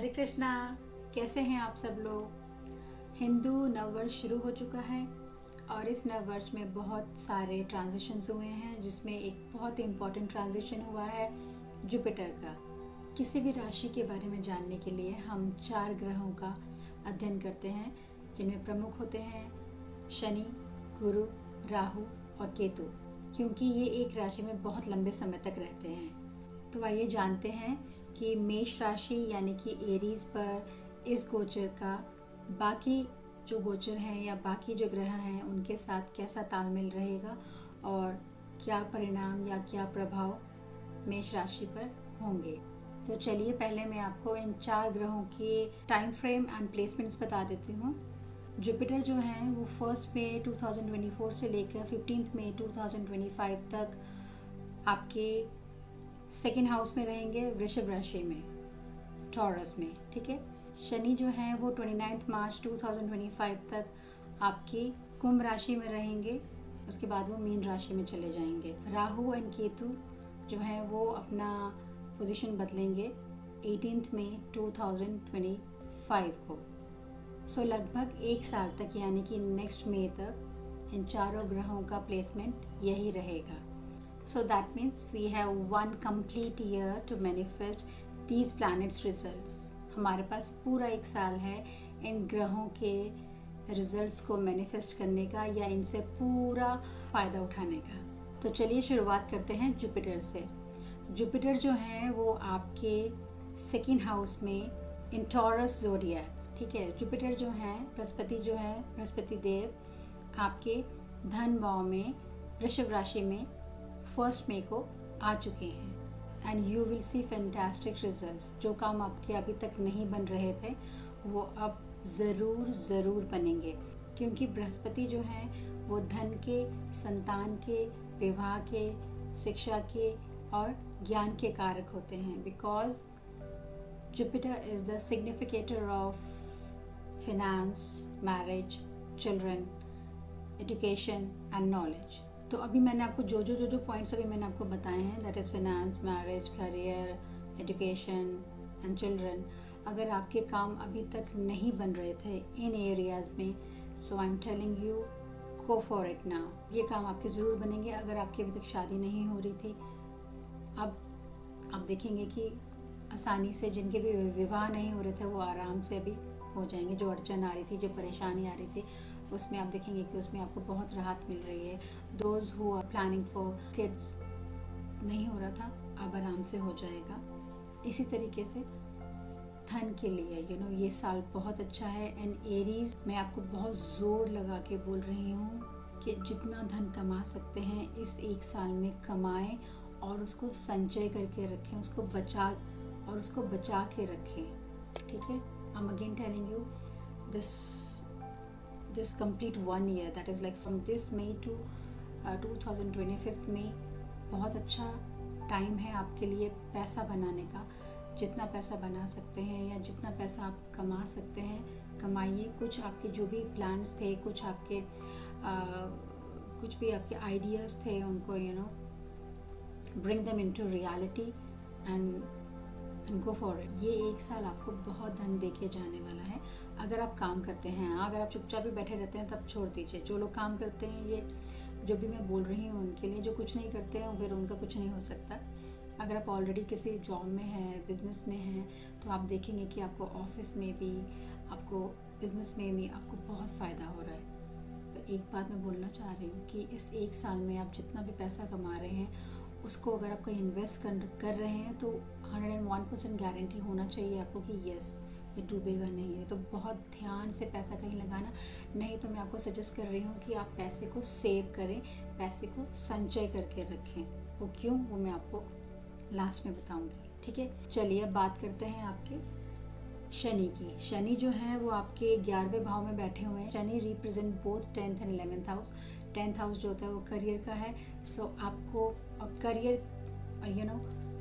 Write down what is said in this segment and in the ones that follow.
हरे कृष्णा। कैसे हैं आप सब लोग। हिंदू नववर्ष शुरू हो चुका है और इस नववर्ष में बहुत सारे ट्रांजिशंस हुए हैं, जिसमें एक बहुत ही इम्पोर्टेंट ट्रांजिशन हुआ है जुपिटर का। किसी भी राशि के बारे में जानने के लिए हम 4 ग्रहों का अध्ययन करते हैं, जिनमें प्रमुख होते हैं शनि, गुरु, राहु और केतु, क्योंकि ये एक राशि में बहुत लंबे समय तक रहते हैं। तो आइए जानते हैं कि मेष राशि यानी कि एरीज पर इस गोचर का बाकी जो गोचर हैं या बाकी जो ग्रह हैं उनके साथ कैसा तालमेल रहेगा और क्या परिणाम या क्या प्रभाव मेष राशि पर होंगे। तो चलिए पहले मैं आपको इन 4 ग्रहों के टाइम फ्रेम एंड प्लेसमेंट्स बता देती हूँ। जुपिटर जो हैं वो 1 मई 2024 से लेकर 15 मई 2025 तक आपके सेकेंड हाउस में रहेंगे, वृषभ राशि में, टॉरस में। ठीक है। शनि जो हैं वो 29 मार्च 2025 तक आपकी कुंभ राशि में रहेंगे, उसके बाद वो मीन राशि में चले जाएंगे। राहु एंड केतु जो हैं वो अपना पोजीशन बदलेंगे 18 मई 2025 को। सो लगभग 1 साल तक यानी कि नेक्स्ट मई तक इन चारों ग्रहों का प्लेसमेंट यही रहेगा। So that means we have 1 complete year to manifest these planets results. हमारे पास पूरा 1 साल है इन ग्रहों के रिजल्ट्स को मैनिफेस्ट करने का या इनसे पूरा फ़ायदा उठाने का। तो चलिए शुरुआत करते हैं जुपिटर से। जुपिटर जो है वो आपके सेकेंड हाउस में इन टॉरस ज़ोडिएक। ठीक है। जुपिटर जो है बृहस्पति देव आपके धन भाव में वृषभ राशि में 1 मई को आ चुके हैं and you will see fantastic results. जो काम आपके अभी तक नहीं बन रहे थे वो अब ज़रूर बनेंगे, क्योंकि बृहस्पति जो है वो धन के, संतान के, विवाह के, शिक्षा के और ज्ञान के कारक होते हैं। Because Jupiter is the significator of finance, marriage, children, education and knowledge. तो अभी मैंने आपको जो पॉइंट्स अभी मैंने आपको बताए हैं, that is finance, marriage, career, education and children. अगर आपके काम अभी तक नहीं बन रहे थे इन एरियाज़ में, so I am telling you go for it now. ये काम आपके ज़रूर बनेंगे। अगर आपकी अभी तक शादी नहीं हो रही थी, अब आप देखेंगे कि आसानी से जिनके भी विवाह नहीं हो रहे थे वो आराम से अभी हो जाएंगे। जो अड़चन आ रही थी, जो परेशानी आ रही थी, उसमें आप देखेंगे कि उसमें आपको बहुत राहत मिल रही है। Those who are planning for kids नहीं हो रहा था, अब आराम से हो जाएगा। इसी तरीके से धन के लिए ये साल बहुत अच्छा है। एंड एरीज, मैं आपको बहुत ज़ोर लगा के बोल रही हूँ कि जितना धन कमा सकते हैं इस 1 साल में कमाएं और उसको संचय करके रखें, उसको बचा के रखें। ठीक है। I am again telling you this complete 1 year, that is like from this May to 2025 में बहुत अच्छा टाइम है आपके लिए पैसा बनाने का। जितना पैसा बना सकते हैं या जितना पैसा आप कमा सकते हैं कमाइए। कुछ आपके जो भी प्लान्स थे, कुछ भी आपके आइडियाज़ थे, उनको bring them into reality and go for it। ये 1 साल आपको बहुत धन देके जाने वाला है। अगर आप काम करते हैं, अगर आप चुपचाप भी बैठे रहते हैं तब छोड़ दीजिए। जो लोग काम करते हैं, ये जो भी मैं बोल रही हूँ उनके लिए, जो कुछ नहीं करते हैं फिर उनका कुछ नहीं हो सकता। अगर आप ऑलरेडी किसी जॉब में हैं, बिज़नेस में हैं, तो आप देखेंगे कि आपको ऑफिस में भी, आपको बिज़नेस में भी आपको बहुत फ़ायदा हो रहा है। तो एक बात मैं बोलना चाह रही हूँ कि इस 1 साल में आप जितना भी पैसा कमा रहे हैं उसको अगर आप कहीं इन्वेस्ट कर रहे हैं तो 101% गारंटी होना चाहिए आपको कि यस ये डूबेगा नहीं है। तो बहुत ध्यान से पैसा कहीं लगाना। नहीं तो मैं आपको सजेस्ट कर रही हूँ कि आप पैसे को सेव करें, पैसे को संचय करके रखें। वो क्यों, वो मैं आपको लास्ट में बताऊँगी। ठीक है। चलिए अब बात करते हैं आपके शनि की। शनि जो है वो आपके 11वें भाव में बैठे हुए हैं। Shani represent both 10th and 11th house. 10th house जो होता है वो करियर का है। सो आपको और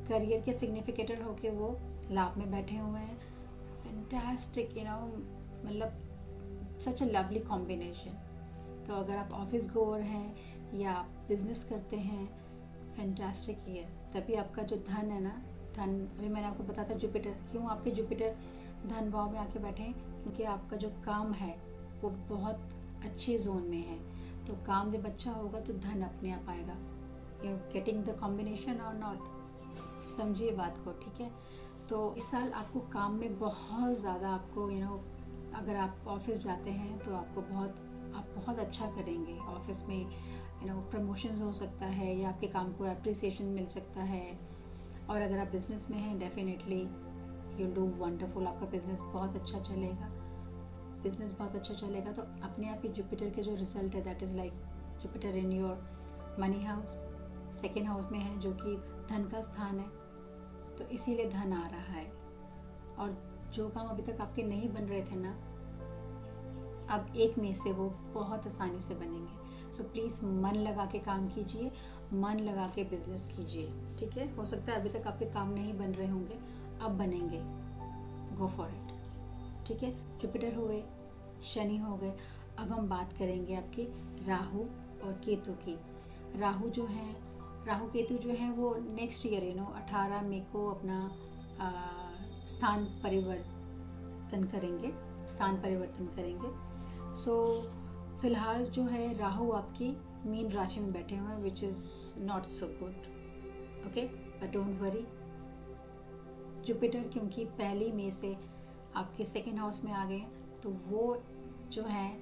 करियर के सिग्निफिकेटर होके वो लाभ में बैठे हुए हैं। फैंटास्टिक, मतलब सच अ लवली कॉम्बिनेशन। तो अगर आप ऑफिस गोअर हैं या बिजनेस करते हैं, फैंटास्टिक ईयर। तभी आपका जो धन है ना, धन, अभी मैंने आपको बताया था जुपिटर, क्यों आपके जुपिटर धन भाव में आके बैठे हैं, क्योंकि आपका जो काम है वो बहुत अच्छे जोन में है। तो काम जब अच्छा होगा तो धन अपने आप आएगा। यू गेटिंग द कॉम्बिनेशन और नॉट, समझिए बात को, ठीक है। तो इस साल आपको काम में बहुत ज़्यादा आपको अगर आप ऑफिस जाते हैं तो आप बहुत अच्छा करेंगे ऑफिस में। प्रमोशंस हो सकता है या आपके काम को अप्रिसिएशन मिल सकता है। और अगर आप बिज़नेस में हैं, डेफिनेटली यू डू वंडरफुल, आपका बिज़नेस बहुत अच्छा चलेगा। तो अपने आप ही जुपिटर के जो रिजल्ट है, that is like Jupiter in your money house, second house में है, जो कि धन का स्थान है। तो इसीलिए धन आ रहा है। और जो काम अभी तक आपके नहीं बन रहे थे ना, अब 1 मई से वो बहुत आसानी से बनेंगे। सो प्लीज़ मन लगा के काम कीजिए, मन लगा के बिजनेस कीजिए, ठीक है। हो सकता है अभी तक आपके काम नहीं बन रहे होंगे, अब बनेंगे, गो फॉर इट, ठीक है। जुपिटर हुए, शनि हो गए। अब हम बात करेंगे आपके राहु और केतु की। राहु केतु जो है वो नेक्स्ट ईयर 18 मई को अपना स्थान परिवर्तन करेंगे। सो फिलहाल जो है राहु आपकी मीन राशि में बैठे हुए हैं, which is not so good, okay, but don't worry. Jupiter क्योंकि 1 मई से आपके सेकेंड हाउस में आ गए हैं, तो वो जो है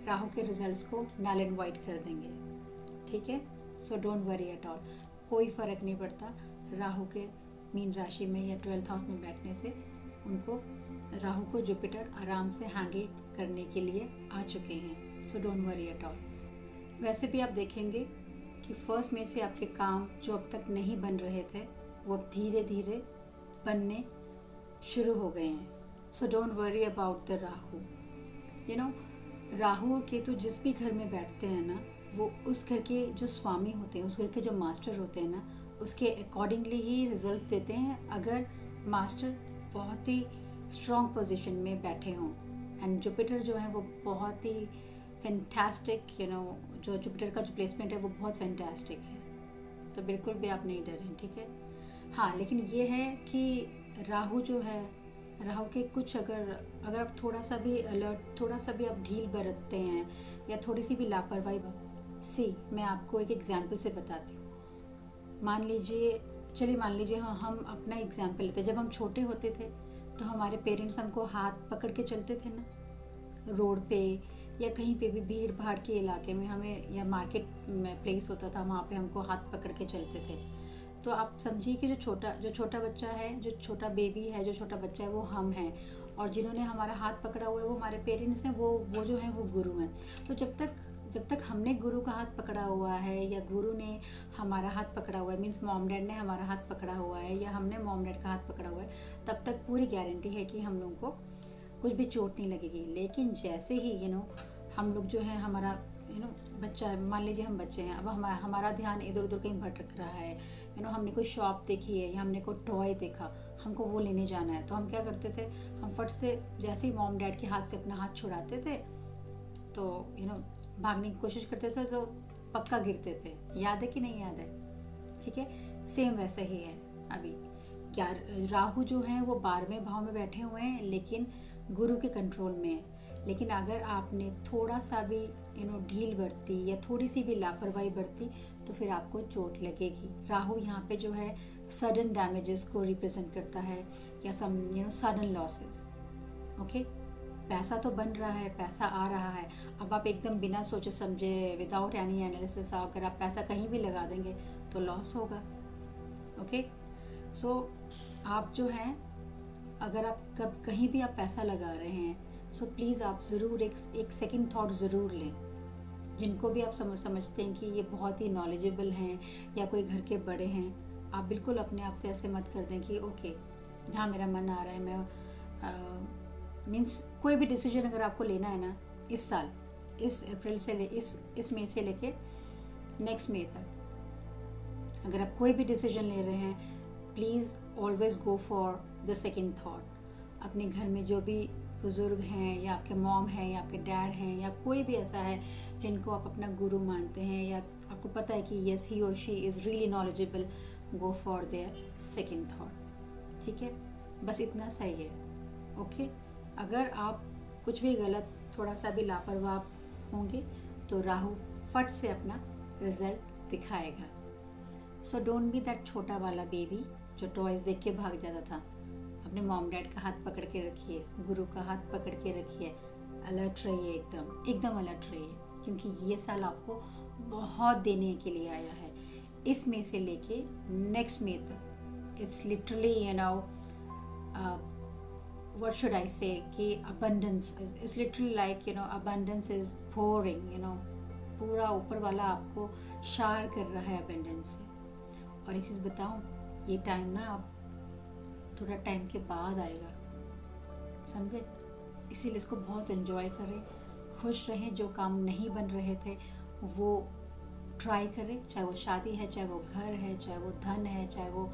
राहु के रिजल्ट्स को नल एंड वाइट कर देंगे, ठीक है। So don't worry at all, कोई फ़र्क नहीं पड़ता। राहु के मीन राशि में या 12th हाउस में बैठने से राहु को जुपिटर आराम से हैंडल करने के लिए आ चुके हैं। So don't worry at all. वैसे भी आप देखेंगे कि 1 मई से आपके काम जो अब तक नहीं बन रहे थे, वो अब धीरे धीरे बनने शुरू हो गए हैं। So don't worry about the Rahu. Rahu और केतु जिस भी घर में बैठते हैं ना, वो उस घर के जो स्वामी होते हैं, उस घर के जो मास्टर होते हैं ना, उसके अकॉर्डिंगली ही रिजल्ट्स देते हैं। अगर मास्टर बहुत ही स्ट्रॉन्ग पोजीशन में बैठे हों, एंड जुपिटर जो है वो बहुत ही फैंटास्टिक, जो जुपिटर का जो प्लेसमेंट है वो बहुत फैंटास्टिक है। तो बिल्कुल भी आप नहीं डरें, ठीक है। हाँ, लेकिन ये है कि राहु जो है, राहु के कुछ अगर आप थोड़ा सा भी अलर्ट, थोड़ा सा भी आप ढील बरतते हैं या थोड़ी सी भी लापरवाही, मैं आपको एक एग्जाम्पल से बताती हूँ। मान लीजिए हम अपना एग्जाम्पल लेते हैं। जब हम छोटे होते थे तो हमारे पेरेंट्स हमको हाथ पकड़ के चलते थे ना, रोड पे या कहीं पे भी भीड़ भाड़ के इलाके में, हमें या मार्केट में प्लेस होता था, वहाँ पे हमको हाथ पकड़ के चलते थे। तो आप समझिए कि जो छोटा बच्चा है, जो छोटा बेबी है, जो छोटा बच्चा है, वो हम हैं, और जिन्होंने हमारा हाथ पकड़ा हुआ है वो हमारे पेरेंट्स हैं, वो जो हैं वो गुरु हैं। तो जब तक हमने गुरु का हाथ पकड़ा हुआ है या गुरु ने हमारा हाथ पकड़ा हुआ है, मीन्स मॉम डैड ने हमारा हाथ पकड़ा हुआ है या हमने मॉम डैड का हाथ पकड़ा हुआ है, तब तक पूरी गारंटी है कि हम लोगों को कुछ भी चोट नहीं लगेगी। लेकिन जैसे ही हम लोग जो है, हमारा बच्चा है, मान लीजिए हम बच्चे हैं, अब हमारा ध्यान इधर उधर कहीं भटक रहा है, हमने कोई शॉप देखी है या हमने कोई टॉय देखा, हमको वो लेने जाना है, तो हम क्या करते थे, हम फट से जैसे ही मॉम डैड के हाथ से अपना हाथ छुड़ाते थे, तो भागने की कोशिश करते थे, तो पक्का गिरते थे। याद है कि नहीं याद है? ठीक है, सेम वैसा ही है। अभी राहु जो है वो 12वें भाव में बैठे हुए हैं, लेकिन गुरु के कंट्रोल में है। लेकिन अगर आपने थोड़ा सा भी ढील बरती या थोड़ी सी भी लापरवाही बरती, तो फिर आपको चोट लगेगी। राहु यहाँ पे जो है सडन डैमेजेस को रिप्रेजेंट करता है, या सम सडन लॉसेस। ओके, पैसा तो बन रहा है, पैसा आ रहा है, अब आप एकदम बिना सोचे समझे, विदाउट एनी एनालिसिस, अगर आप पैसा कहीं भी लगा देंगे तो लॉस होगा। ओके, सो आप जो हैं, अगर आप कहीं भी आप पैसा लगा रहे हैं, सो प्लीज़ आप ज़रूर एक सेकंड थॉट ज़रूर लें। जिनको भी आप समझते हैं कि ये बहुत ही नॉलेजेबल हैं या कोई घर के बड़े हैं, आप बिल्कुल अपने आप से ऐसे मत कर दें कि ओके, जहाँ मेरा मन आ रहा है मैं मीन्स कोई भी डिसीजन अगर आपको लेना है ना इस साल, इस अप्रैल से इस मई से लेके नेक्स्ट मई तक, अगर आप कोई भी डिसीजन ले रहे हैं, please always go for the second thought. अपने घर में जो भी बुज़ुर्ग हैं, या आपके मॉम हैं, या आपके डैड हैं, या कोई भी ऐसा है जिनको आप अपना गुरु मानते हैं, या आपको पता है कि यस ही और she is really knowledgeable, go for their second thought. ठीक है, बस इतना सही है। ओके, अगर आप कुछ भी गलत, थोड़ा सा भी लापरवाह होंगे तो राहु फट से अपना रिजल्ट दिखाएगा। सो डोंट बी दैट छोटा वाला बेबी जो टॉयज देख के भाग जाता था। अपने मॉम डैड का हाथ पकड़ के रखिए, गुरु का हाथ पकड़ के रखिए, अलर्ट रहिए, एकदम एकदम अलर्ट रहिए, क्योंकि ये साल आपको बहुत देने के लिए आया है। इस मई से लेके नेक्स्ट मई तक it's literally what should I say कि abundance is literally like abundance is pouring, पूरा ऊपर वाला आपको शार कर रहा है abundance से। और एक चीज़ बताऊँ, ये टाइम ना अब थोड़ा टाइम के बाद आएगा, समझे? इसीलिए इसको बहुत एंजॉय करें, खुश रहें। जो काम नहीं बन रहे थे वो ट्राई करें, चाहे वो शादी है, चाहे वो घर है, चाहे वो धन है, चाहे वो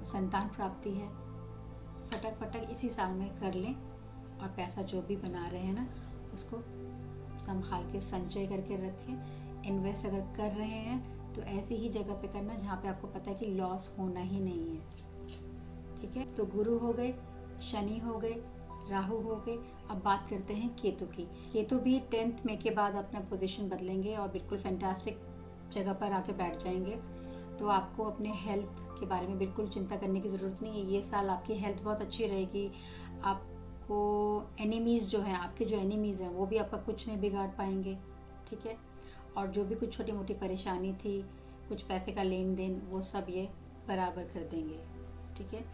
संतान प्राप्ति है। फटक फटक इसी साल में कर लें। और पैसा जो भी बना रहे हैं ना, उसको संभाल के संचय करके रखें। इन्वेस्ट अगर कर रहे हैं तो ऐसी ही जगह पे करना जहाँ पे आपको पता है कि लॉस होना ही नहीं है, ठीक है? तो गुरु हो गए, शनि हो गए, राहु हो गए। अब बात करते हैं केतु की। केतु भी 10th मई के बाद अपना पोजीशन बदलेंगे और बिल्कुल फैंटास्टिक जगह पर आके बैठ जाएंगे। तो आपको अपने हेल्थ के बारे में बिल्कुल चिंता करने की ज़रूरत नहीं है। ये साल आपकी हेल्थ बहुत अच्छी रहेगी। आपको एनिमीज़ जो हैं, आपके जो एनिमीज़ हैं, वो भी आपका कुछ नहीं बिगाड़ पाएंगे, ठीक है? और जो भी कुछ छोटी मोटी परेशानी थी, कुछ पैसे का लेन देन, वो सब ये बराबर कर देंगे, ठीक है?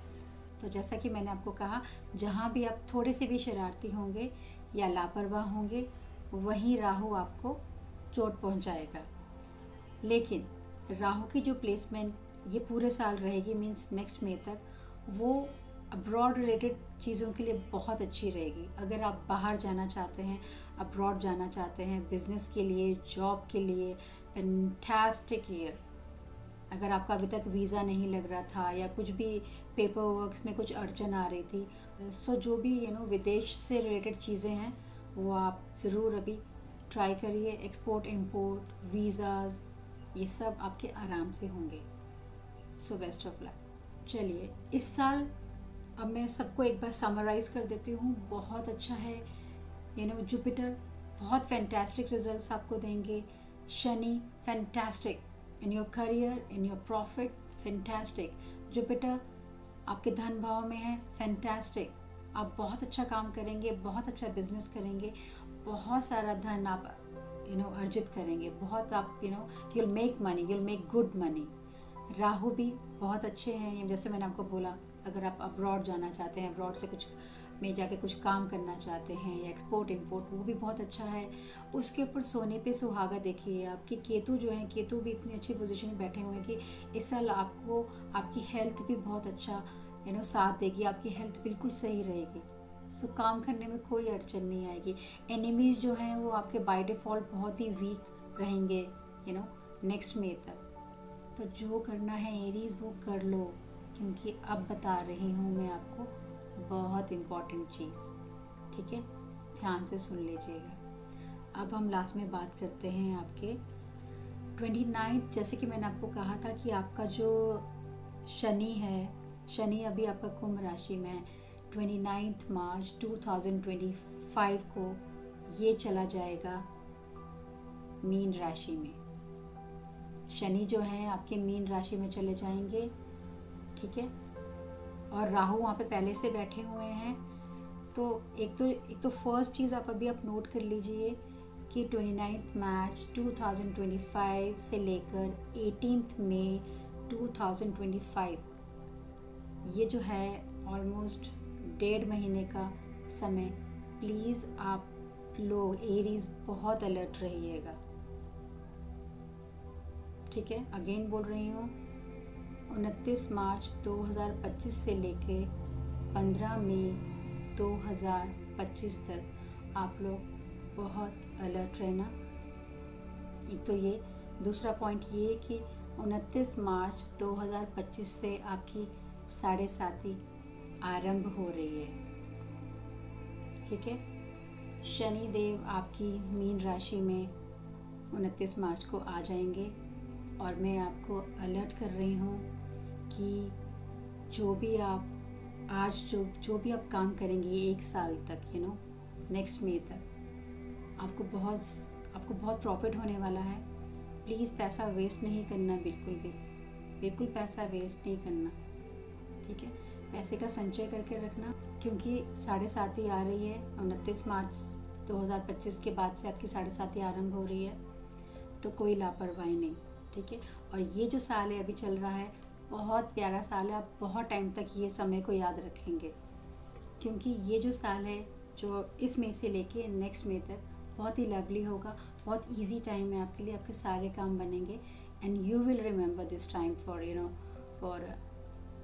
तो जैसा कि मैंने आपको कहा, जहाँ भी आप थोड़े से भी शरारती होंगे या लापरवाह होंगे, वहीं राहु आपको चोट पहुँचाएगा। लेकिन राहु की जो प्लेसमेंट ये पूरे साल रहेगी, मीन्स नेक्स्ट मई तक, वो अब्रॉड रिलेटेड चीज़ों के लिए बहुत अच्छी रहेगी। अगर आप बाहर जाना चाहते हैं, अब्रॉड जाना चाहते हैं, बिजनेस के लिए, जॉब के लिए, फैंटास्टिक ईयर। अगर आपका अभी तक वीज़ा नहीं लग रहा था या कुछ भी पेपर वर्क्स में कुछ अड़चन आ रही थी, सो जो भी विदेश से रिलेटेड चीज़ें हैं वो आप ज़रूर अभी ट्राई करिए। एक्सपोर्ट इम्पोर्ट, वीज़ाज़, ये सब आपके आराम से होंगे। So best of luck. चलिए, इस साल अब मैं सबको एक बार समराइज़ कर देती हूँ। बहुत अच्छा है, जुपिटर बहुत फैंटास्टिक रिजल्ट्स आपको देंगे। Shani fantastic in your career, in your profit, fantastic. Jupiter आपके धन भाव में है, फैंटास्टिक। आप बहुत अच्छा काम करेंगे, बहुत अच्छा बिजनेस करेंगे, बहुत सारा धन आप अर्जित करेंगे, बहुत आप you'll make money, you'll make good money। Rahu भी बहुत अच्छे हैं। जैसे मैंने आपको बोला, अगर आप अब्रॉड जाना चाहते हैं, अब्रॉड से कुछ में जाके कुछ काम करना चाहते हैं या एक्सपोर्ट इंपोर्ट, वो भी बहुत अच्छा है। उसके ऊपर सोने पे सुहागा देखिए आपकी। केतु जो है, केतु भी इतनी अच्छी पोजीशन में बैठे हुए हैं कि इस साल आपको आपकी हेल्थ भी बहुत अच्छा साथ देगी। आपकी हेल्थ बिल्कुल सही रहेगी। सो काम करने में कोई अड़चन नहीं आएगी। एनिमीज़ जो हैं वो आपके बाय डिफ़ॉल्ट बहुत ही वीक रहेंगे नेक्स्ट मई तक। तो जो करना है एरीज़ वो कर लो, क्योंकि अब बता रही हूँ मैं आपको बहुत इम्पॉर्टेंट चीज़, ठीक है? ध्यान से सुन लीजिएगा। अब हम लास्ट में बात करते हैं आपके 29। जैसे कि मैंने आपको कहा था कि आपका जो शनि है, शनि अभी आपका कुंभ राशि में है। 29 मार्च 2025 को ये चला जाएगा मीन राशि में। शनि जो है आपके मीन राशि में चले जाएंगे, ठीक है? और राहु वहाँ पे पहले से बैठे हुए हैं। तो एक तो फर्स्ट चीज़ आप अभी आप नोट कर लीजिए कि 29 मार्च 2025 से लेकर 18 मई 2025 ये जो है ऑलमोस्ट 1.5 महीने का समय, प्लीज़ आप लोग एरीज बहुत अलर्ट रहिएगा, ठीक है? अगेन बोल रही हूँ, 29 मार्च 2025 से लेके 15 मई 2025 तक आप लोग बहुत अलर्ट रहना। एक तो ये, दूसरा पॉइंट ये कि 29 मार्च 2025 से आपकी 7.5 आरंभ हो रही है, ठीक है? शनि देव आपकी मीन राशि में 29 मार्च को आ जाएंगे। और मैं आपको अलर्ट कर रही हूँ कि जो भी आप आज जो भी आप काम करेंगे 1 साल तक, नेक्स्ट मई तक, आपको बहुत प्रॉफिट होने वाला है। प्लीज़ पैसा वेस्ट नहीं करना, बिल्कुल पैसा वेस्ट नहीं करना, ठीक है। पैसे का संचय करके रखना, क्योंकि 7.5 आ रही है। 29 मार्च 2025 के बाद से आपकी 7.5 आरंभ हो रही है, तो कोई लापरवाही नहीं, ठीक है। और ये जो साल है अभी चल रहा है, बहुत प्यारा साल है। आप बहुत टाइम तक ये समय को याद रखेंगे, क्योंकि ये जो साल है, जो इस मई से लेके नेक्स्ट मई तक, बहुत ही लवली होगा। बहुत इजी टाइम है आपके लिए, आपके सारे काम बनेंगे and you will remember this time for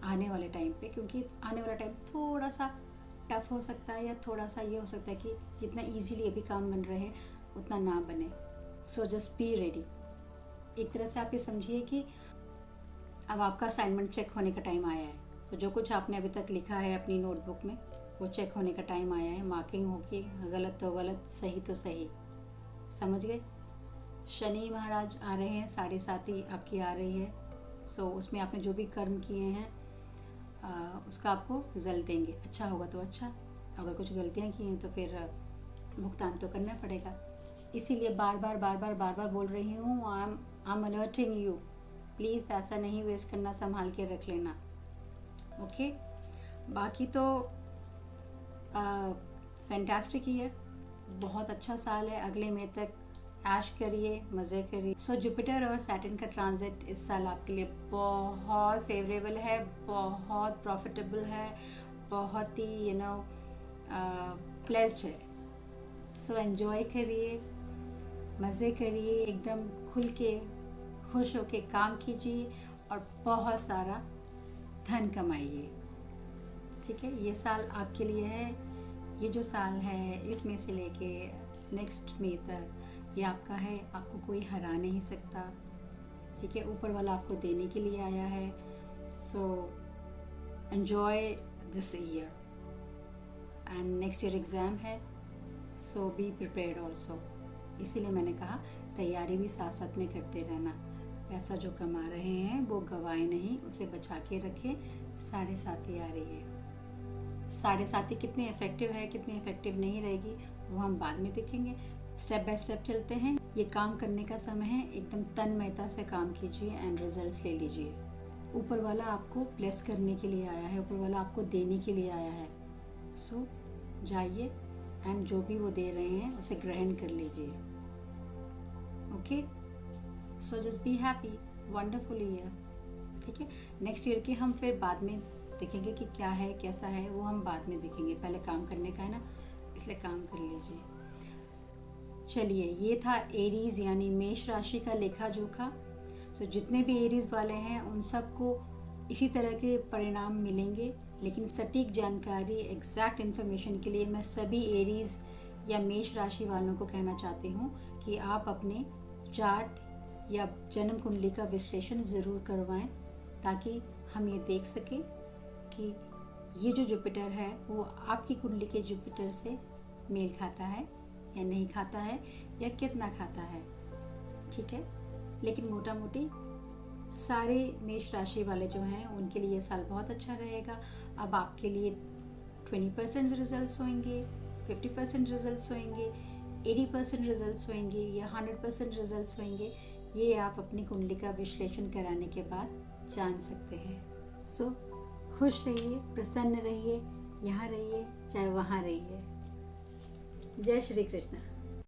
आने वाले टाइम पे। क्योंकि आने वाला टाइम थोड़ा सा टफ हो सकता है, या थोड़ा सा ये हो सकता है कि जितना इजीली अभी काम बन रहे हैं उतना ना बने। So just be ready. एक तरह से आप ये समझिए कि अब आपका असाइनमेंट चेक होने का टाइम आया है। तो जो कुछ आपने अभी तक लिखा है अपनी नोटबुक में, वो चेक होने का टाइम आया है। मार्किंग होगी, गलत तो गलत, सही तो सही। समझ गए? शनि महाराज आ रहे हैं, 7.5 आपकी आ रही है। सो उसमें आपने जो भी कर्म किए हैं उसका आपको रिजल्ट देंगे। अच्छा होगा तो अच्छा, अगर कुछ गलतियाँ की हैं तो फिर भुगतान तो करना पड़ेगा। इसीलिए बार बार बोल रही हूँ, I am alerting you, please पैसा नहीं वेस्ट करना, संभाल के रख लेना, ओके। बाकी तो फैंटास्टिक ही है, बहुत अच्छा साल है। अगले मई तक ऐश करिए, मज़े करिए। सो जुपिटर और सैटर्न का ट्रांजिट इस साल आपके लिए बहुत फेवरेबल है, बहुत प्रॉफिटेबल है, बहुत ही प्लेस्ड है। सो एंजॉय करिए, मज़े करिए, एकदम खुल के खुश होके काम कीजिए और बहुत सारा धन कमाइए, ठीक है। ये साल आपके लिए है। ये जो साल है इसमें से लेके नेक्स्ट मई तक ये आपका है, आपको कोई हरा नहीं सकता, ठीक है। ऊपर वाला आपको देने के लिए आया है। So enjoy this year and next year exam है, सो बी प्रिपेयर्ड ऑल्सो। इसीलिए मैंने कहा तैयारी भी साथ साथ में करते रहना। पैसा जो कमा रहे हैं वो गवाए नहीं, उसे बचा के रखें। 7.5 आ रही है। 7.5 कितनी इफ़ेक्टिव है, कितनी इफ़ेक्टिव नहीं रहेगी, वो हम बाद में देखेंगे। स्टेप बाय स्टेप चलते हैं। ये काम करने का समय है, एकदम तन्मयता से काम कीजिए एंड रिजल्ट्स ले लीजिए। ऊपर वाला आपको ब्लेस करने के लिए आया है, ऊपर वाला आपको देने के लिए आया है। सो जाइए एंड जो भी वो दे रहे हैं उसे ग्रहण कर लीजिए, okay. So just be happy, wonderful year, ठीक है। नेक्स्ट ईयर के हम फिर बाद में देखेंगे कि क्या है कैसा है, वो हम बाद में देखेंगे। पहले काम करने का है ना, इसलिए काम कर लीजिए। चलिए, ये था एरीज़ यानी मेष राशि का लेखा जोखा। सो जितने भी एरीज़ वाले हैं उन सबको इसी तरह के परिणाम मिलेंगे, लेकिन सटीक जानकारी, एग्जैक्ट इन्फॉर्मेशन के लिए मैं सभी एरीज़ या मेष राशि वालों को कहना चाहती हूँ कि आप अपने चार्ट या जन्म कुंडली का विश्लेषण ज़रूर करवाएं, ताकि हम ये देख सकें कि ये जो जुपिटर है वो आपकी कुंडली के जुपिटर से मेल खाता है या नहीं खाता है, या कितना खाता है, ठीक है। लेकिन मोटा मोटी सारे मेष राशि वाले जो हैं उनके लिए ये साल बहुत अच्छा रहेगा। अब आपके लिए 20% रिजल्ट्स होंगे, 50% रिजल्ट्स होंगे, 80% रिजल्ट्स होंगे या 100% रिजल्ट्स होंगे। ये आप अपनी कुंडली का विश्लेषण कराने के बाद जान सकते हैं। सो खुश रहिए, प्रसन्न रहिए, यहाँ रहिए चाहे वहाँ रहिए। जय श्री कृष्ण।